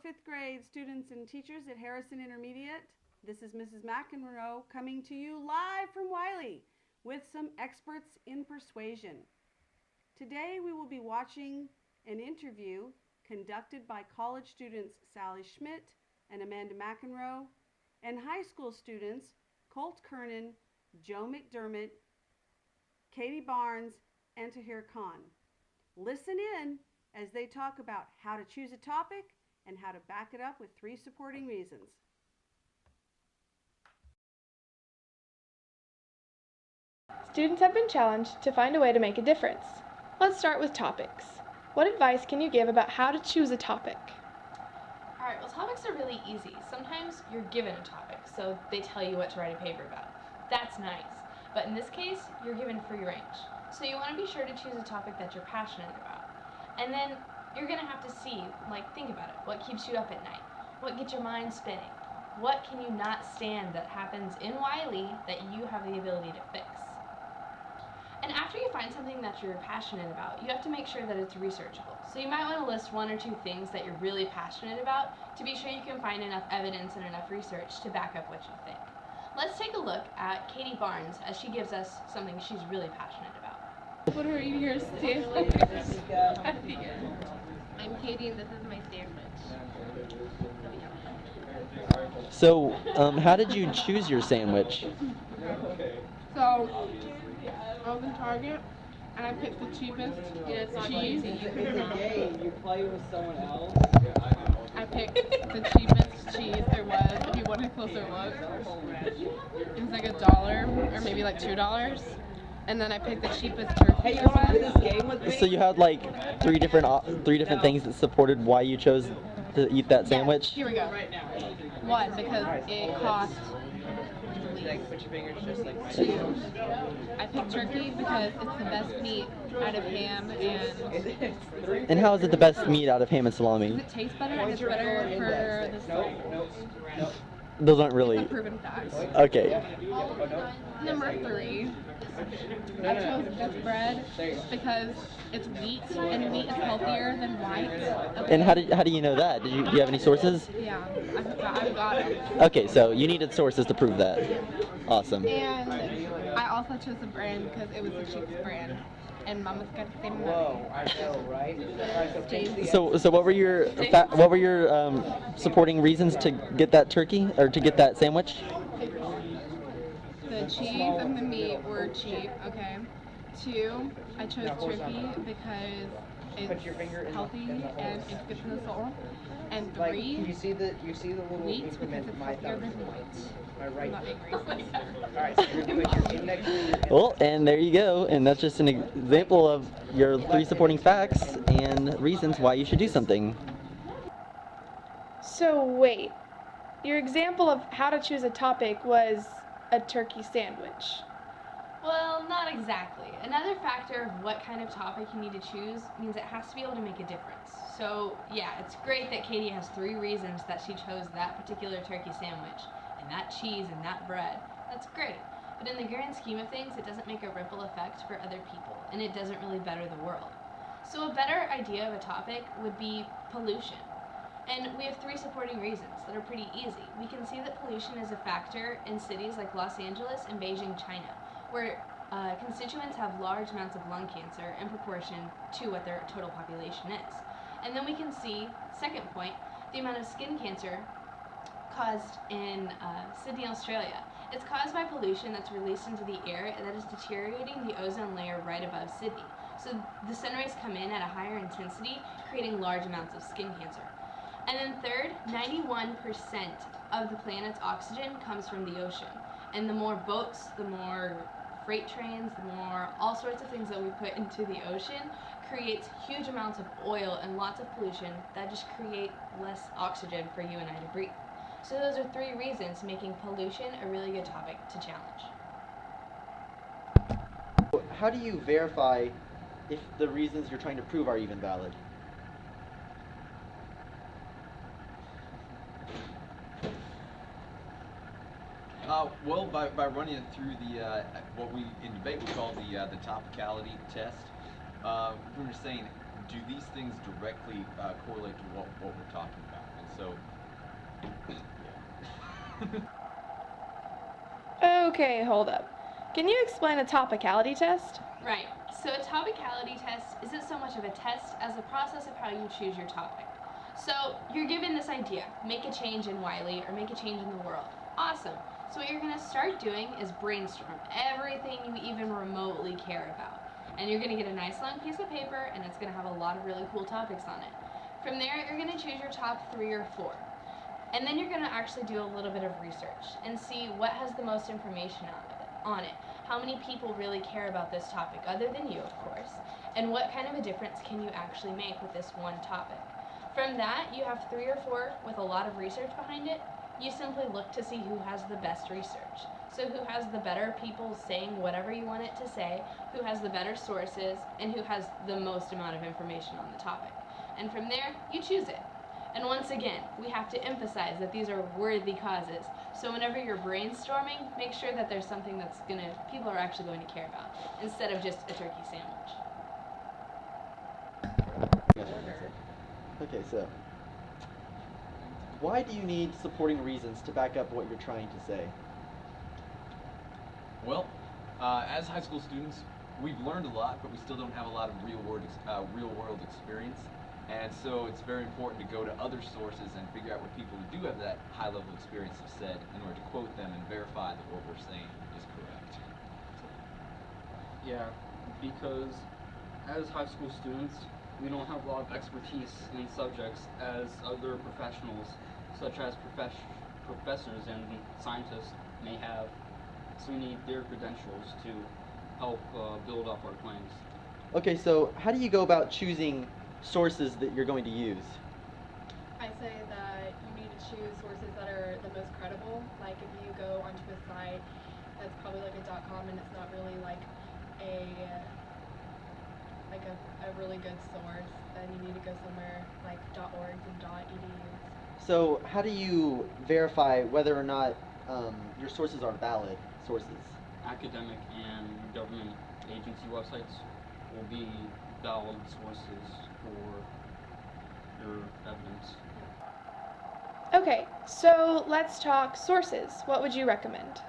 fifth grade students and teachers at Harrison Intermediate. This is Mrs. McEnroe coming to you live from Wiley with some experts in persuasion. Today we will be watching an interview conducted by college students Sally Schmidt and Amanda McEnroe and high school students Colt Kernan, Joe McDermott, Katie Barnes, and Tahir Khan. Listen in as they talk about how to choose a topic and how to back it up with 3 supporting reasons. Students have been challenged to find a way to make a difference. Let's start with topics. What advice can you give about how to choose a topic? Alright, well, topics are really easy. Sometimes you're given a topic, so they tell you what to write a paper about. That's nice. But in this case, you're given free range. So you want to be sure to choose a topic that you're passionate about. And then you're going to have to think about it. What keeps you up at night? What gets your mind spinning? What can you not stand that happens in Wiley that you have the ability to fix? And after you find something that you're passionate about, you have to make sure that it's researchable. So you might want to list 1 or 2 things that you're really passionate about to be sure you can find enough evidence and enough research to back up what you think. Let's take a look at Katie Barnes as she gives us something she's really passionate about. What are you here sandwich? I'm Katie and this is my sandwich. So, how did you choose your sandwich? So, I was in Target and I picked the cheapest cheese. It's a game. You play with someone else. I picked the cheapest cheese there was. If you want a closer look, it was like $1 or maybe like $2. And then I picked the cheapest turkey. Hey, you want to play this game with me? So you had like three different things that supported why you chose to eat that sandwich? Here we go. 1, because it cost. 2, I picked turkey because it's the best meat out of ham and. And how is it the best meat out of ham and salami? It tastes better and it's better for the soul. Those aren't really. It's a proven fact. Okay. Number 3, I chose Dutch bread because it's wheat and wheat is healthier than white. Okay. And how do you know that? Do you have any sources? Yeah, I've got it. Okay, so you needed sources to prove that. Awesome. And I also chose the brand because it was the cheapest brand. And Mama's got the same money. Whoa, I know, right? So what were your supporting reasons to get that turkey or to get that sandwich? The cheese and the meat were cheap, okay. 2, I chose turkey because it's healthy and it's good for the soul. And 3, Like, you see the little wheat because increment it's in my healthier thumb. than white. Am I right? I'm not being racist. Alright, so you're doing your next. Well, and there you go. And that's just an example of your 3 supporting facts and reasons why you should do something. So wait, your example of how to choose a topic was a turkey sandwich. Well, not exactly. Another factor of what kind of topic you need to choose means it has to be able to make a difference. So yeah, it's great that Katie has 3 reasons that she chose that particular turkey sandwich and that cheese and that bread. That's great. But in the grand scheme of things, it doesn't make a ripple effect for other people, and it doesn't really better the world. So a better idea of a topic would be pollution. And we have 3 supporting reasons that are pretty easy. We can see that pollution is a factor in cities like Los Angeles and Beijing, China, where constituents have large amounts of lung cancer in proportion to what their total population is. And then we can see, second point, the amount of skin cancer caused in Sydney, Australia. It's caused by pollution that's released into the air that is deteriorating the ozone layer right above Sydney. So the sun rays come in at a higher intensity, creating large amounts of skin cancer. And then third, 91% of the planet's oxygen comes from the ocean. And the more boats, the more freight trains, the more all sorts of things that we put into the ocean creates huge amounts of oil and lots of pollution that just create less oxygen for you and I to breathe. So those are 3 reasons making pollution a really good topic to challenge. How do you verify if the reasons you're trying to prove are even valid? Well, by running it through the what we in debate we call the topicality test. We're just saying do these things directly correlate to what we're talking about? And so, yeah. Okay, hold up. Can you explain a topicality test? Right. So a topicality test isn't so much of a test as the process of how you choose your topic. So you're given this idea, make a change in Wiley or make a change in the world. Awesome. So what you're going to start doing is brainstorm everything you even remotely care about. And you're going to get a nice long piece of paper and it's going to have a lot of really cool topics on it. From there, you're going to choose your top 3 or 4. And then you're going to actually do a little bit of research and see what has the most information on it. How many people really care about this topic, other than you, of course, and what kind of a difference can you actually make with this one topic. From that, you have 3 or 4 with a lot of research behind it. You simply look to see who has the best research. So who has the better people saying whatever you want it to say, who has the better sources, and who has the most amount of information on the topic. And from there, you choose it. And once again, we have to emphasize that these are worthy causes. So whenever you're brainstorming, make sure that there's something that's people are actually going to care about, instead of just a turkey sandwich. Okay, so why do you need supporting reasons to back up what you're trying to say? Well, as high school students, we've learned a lot, but we still don't have a lot of real world experience. And so it's very important to go to other sources and figure out what people who do have that high level experience have said in order to quote them and verify that what we're saying is correct. Yeah, because as high school students, we don't have a lot of expertise in subjects as other professionals, such as professors and scientists may have. So we need their credentials to help build up our claims. Okay, so how do you go about choosing sources that you're going to use? I say that you need to choose sources that are the most credible. Like if you go onto a site that's probably like a .com and it's not really like a really good source, then you need to go somewhere like .org and .edu. So how do you verify whether or not your sources are valid sources? Academic and government agency websites will be valid sources for your evidence. Okay, so let's talk sources. What would you recommend?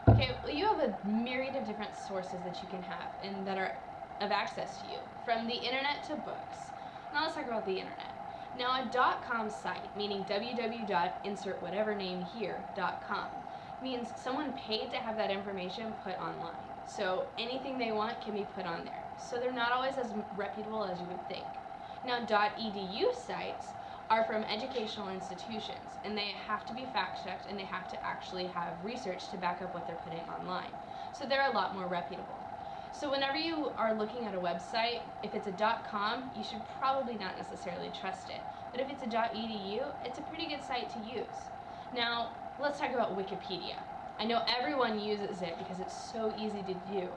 Okay, well, you have a myriad of different sources that you can have and that are of access to you, from the internet to books. Now let's talk about the internet. Now a .com site, meaning www.insert whatever name here.com, means someone paid to have that information put online. So anything they want can be put on there. So they're not always as reputable as you would think. Now .edu sites are from educational institutions, and they have to be fact-checked and they have to actually have research to back up what they're putting online. So they're a lot more reputable. So whenever you are looking at a website, if it's a .com, you should probably not necessarily trust it. But if it's a .edu, it's a pretty good site to use. Now, let's talk about Wikipedia. I know everyone uses it because it's so easy to do,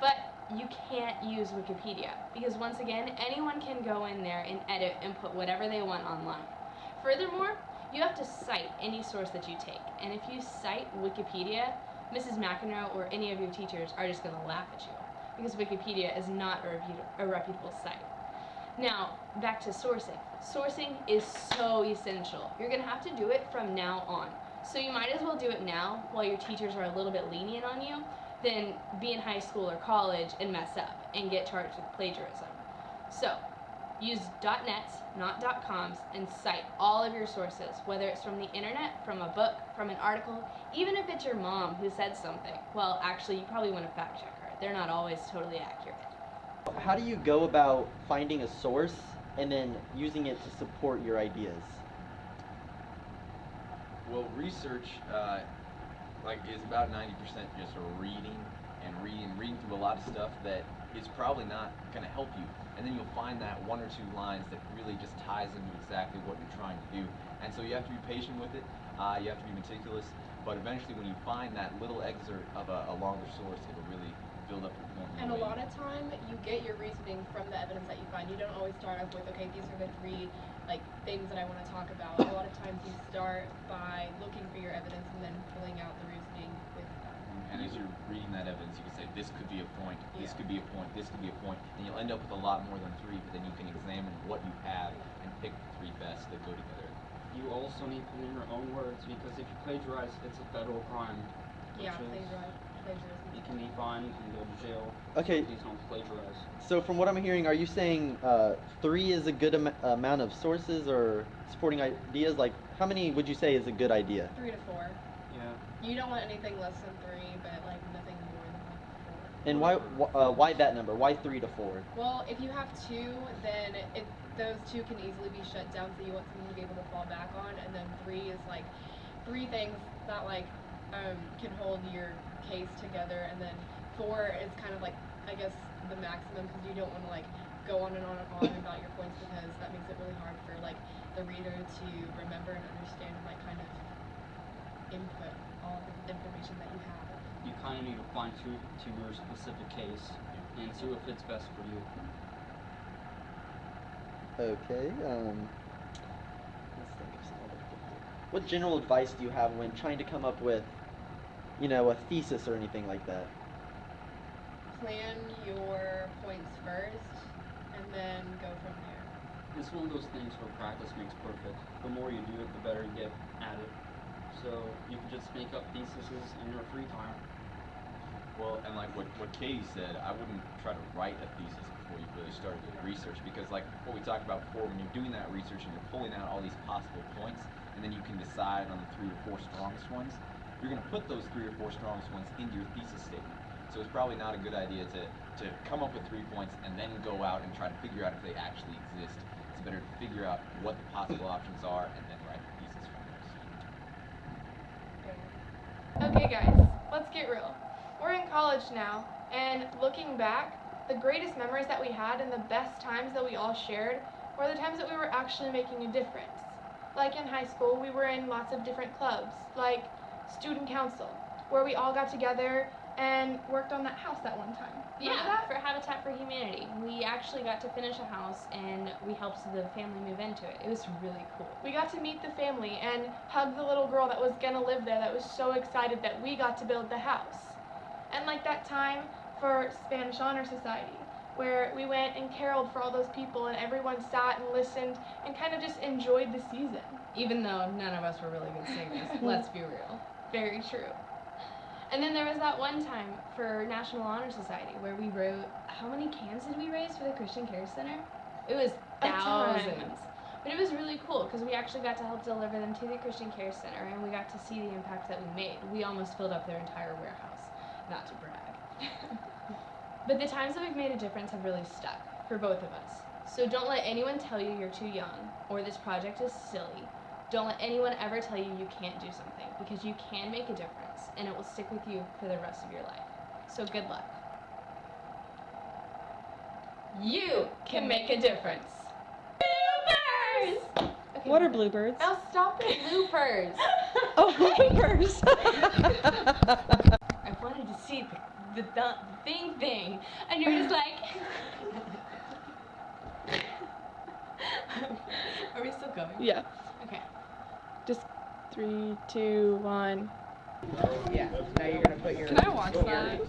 but you can't use Wikipedia because once again, anyone can go in there and edit and put whatever they want online. Furthermore, you have to cite any source that you take, and if you cite Wikipedia, Mrs. McEnroe or any of your teachers are just going to laugh at you because Wikipedia is not a reputable site. Now, back to sourcing. Sourcing is so essential. You're going to have to do it from now on. So you might as well do it now while your teachers are a little bit lenient on you than be in high school or college and mess up and get charged with plagiarism. So use .nets, not .coms, and cite all of your sources, whether it's from the internet, from a book, from an article, even if it's your mom who said something. Well, actually, you probably want to fact check her. They're not always totally accurate. How do you go about finding a source and then using it to support your ideas? Well, research is about 90% just reading and reading through a lot of stuff that is probably not going to help you. And then you'll find that 1 or 2 lines that really just ties into exactly what you're trying to do. And so you have to be patient with it. You have to be meticulous. But eventually, when you find that little excerpt of a longer source, it'll really build up your point. And a lot of time, you get your reasoning from the evidence that you find. You don't always start off with, okay, these are the 3 things that I want to talk about. A lot of times you start by looking for your evidence and then filling out the reasoning with that. And as you're reading that evidence, you can say, this could be a point, this could be a point, this could be a point, and you'll end up with a lot more than 3, but then you can examine what you have and pick the 3 best that go together. You also need to put in your own words, because if you plagiarize, it's a federal crime. Yeah, Plagiarism. plagiarism. You can be fined, you can go to jail. Okay. Please don't plagiarize. So from what I'm hearing, are you saying 3 is a good amount of sources or supporting ideas? Like, how many would you say is a good idea? 3 to 4. Yeah. You don't want anything less than 3, but like nothing more than like 4. And why that number? Why 3 to 4? Well, if you have 2, then those 2 can easily be shut down, so you want someone to be able to fall back on, and then 3 is like 3 things that like can hold your case together, and then 4 is kind of like, I guess, the maximum, because you don't want to like go on and on and on about your points, because that makes it really hard for like the reader to remember and understand and like kind of input all the information that you have. You kind of need to fine tune to your specific case and see what fits best for you. Okay. Let's think of some other things. What general advice do you have when trying to come up with, a thesis or anything like that? Plan your points first, and then go from there. It's one of those things where practice makes perfect. The more you do it, the better you get at it. So you can just make up theses in your free time. Well, and like what Katie said, I wouldn't try to write a thesis before you really started doing research, because like what we talked about before, when you're doing that research and you're pulling out all these possible points, and then you can decide on the 3 or 4 strongest ones, you're going to put those 3 or 4 strongest ones into your thesis statement. So it's probably not a good idea to come up with 3 points and then go out and try to figure out if they actually exist. It's better to figure out what the possible options are and then write a thesis from those. Okay guys, let's get real. We're in college now, and looking back, the greatest memories that we had and the best times that we all shared were the times that we were actually making a difference. Like in high school, we were in lots of different clubs, like student council, where we all got together and worked on that house that one time. Remember that? For Habitat for Humanity. We actually got to finish a house, and we helped the family move into it. It was really cool. We got to meet the family and hug the little girl that was gonna live there that was so excited that we got to build the house. And like that time for Spanish Honor Society, where we went and caroled for all those people, and everyone sat and listened and kind of just enjoyed the season. Even though none of us were really good singers, let's be real. Very true. And then there was that one time for National Honor Society where we wrote, how many cans did we raise for the Christian Care Center? It was thousands. But it was really cool because we actually got to help deliver them to the Christian Care Center, and we got to see the impact that we made. We almost filled up their entire warehouse, not to brag. But the times that we've made a difference have really stuck for both of us. So don't let anyone tell you you're too young or this project is silly. Don't let anyone ever tell you you can't do something, because you can make a difference, and it will stick with you for the rest of your life. So good luck. You can make a difference. Bloopers! Okay, What are bluebirds? now stop it. Bloopers. Oh, bloopers! I wanted to see the thing, and you're just like. Are we still going? Yeah. Okay. Just 3, 2, 1. Yeah. Now you're gonna put your. Can I watch that?